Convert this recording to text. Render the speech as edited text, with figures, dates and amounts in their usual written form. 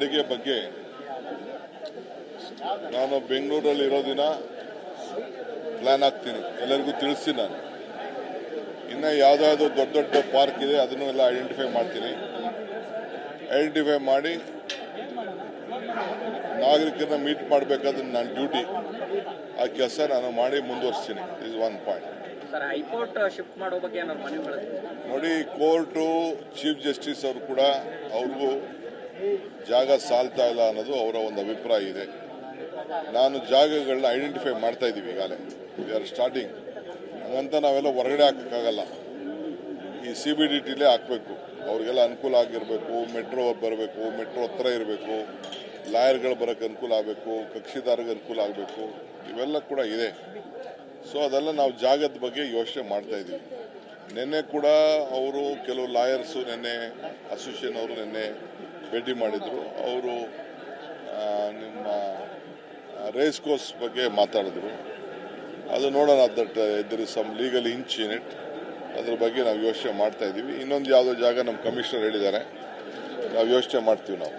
ಅಡಿಗೆ ಬಗ್ಗೆ ನಾನು ಬೆಂಗಳೂರಲ್ಲಿ ಇರೋ ದಿನ ಪ್ಲಾನ್ ಆಗ್ತೀನಿ, ಎಲ್ಲರಿಗೂ ತಿಳಿಸ್ತೀನಿ. ನಾನು ಇನ್ನು ಯಾವುದಾದ್ರು ದೊಡ್ಡ ದೊಡ್ಡ ಪಾರ್ಕ್ ಇದೆ ಅದನ್ನು ಎಲ್ಲ ಐಡೆಂಟಿಫೈ ಮಾಡ್ತೀನಿ. ಐಡೆಂಟಿಫೈ ಮಾಡಿ ನಾಗರಿಕರನ್ನ ಮೀಟ್ ಮಾಡಬೇಕಾದ್ರೆ ನನ್ನ ಡ್ಯೂಟಿ, ಆ ಕೆಲಸ ನಾನು ಮಾಡಿ ಮುಂದುವರಿಸ್ತೀನಿ. Is one point. High court shift ಮಾಡೋ ಬಗ್ಗೆ ನೋಡಿ, ಕೋರ್ಟು ಚೀಫ್ ಜಸ್ಟಿಸ್ ಅವರು ಕೂಡ ಅವ್ರಿಗೂ ಜಾಗ ಸಾಲ್ತಾ ಇಲ್ಲ ಅನ್ನೋದು ಅವರ ಒಂದು ಅಭಿಪ್ರಾಯ ಇದೆ. ನಾನು ಜಾಗಗಳನ್ನ ಐಡೆಂಟಿಫೈ ಮಾಡ್ತಾ ಇದ್ದೀವಿ ಈಗಾಗಲೇ. We are starting. ಹಂಗಂತ ನಾವೆಲ್ಲ ಹೊರಗಡೆ ಹಾಕೋಕ್ಕಾಗಲ್ಲ. ಈ CBDTಲೇ ಹಾಕಬೇಕು. ಅವ್ರಿಗೆಲ್ಲ ಅನುಕೂಲ ಆಗಿರಬೇಕು. ಮೆಟ್ರೋ ಬರಬೇಕು, ಮೆಟ್ರೋ ಹತ್ರ ಇರಬೇಕು, ಲಾಯರ್ಗಳು ಬರೋಕ್ಕೆ ಅನುಕೂಲ ಆಗಬೇಕು, ಕಕ್ಷಿದಾರರಿಗೆ ಅನುಕೂಲ ಆಗಬೇಕು, ಇವೆಲ್ಲ ಕೂಡ ಇದೆ. ಸೊ ಅದೆಲ್ಲ ನಾವು ಜಾಗದ ಬಗ್ಗೆ ಯೋಚನೆ ಮಾಡ್ತಾ ಇದ್ದೀವಿ. ನಿನ್ನೆ ಕೂಡ ಅವರು ಕೆಲವು ಲಾಯರ್ಸು ನಿನ್ನೆ ಅಸೋಸಿಯೇಷನ್ ಅವರು ನಿನ್ನೆ ಭೇಟಿ ಮಾಡಿದರು. ಅವರು ನಿಮ್ಮ ರೇಸ್ ಕೋರ್ಸ್ ಬಗ್ಗೆ ಮಾತಾಡಿದ್ರು. ಅದು ನೋಡೋಣ, that there is some legal inch in it. ಅದ್ರ ಬಗ್ಗೆ ನಾವು ಯೋಚನೆ ಮಾಡ್ತಾ ಇದ್ದೀವಿ. ಇನ್ನೊಂದು ಯಾವುದೋ ಜಾಗ ನಮ್ಮ ಕಮಿಷನರ್ ಹೇಳಿದ್ದಾರೆ, ನಾವು ಯೋಚನೆ ಮಾಡ್ತೀವಿ ನಾವು.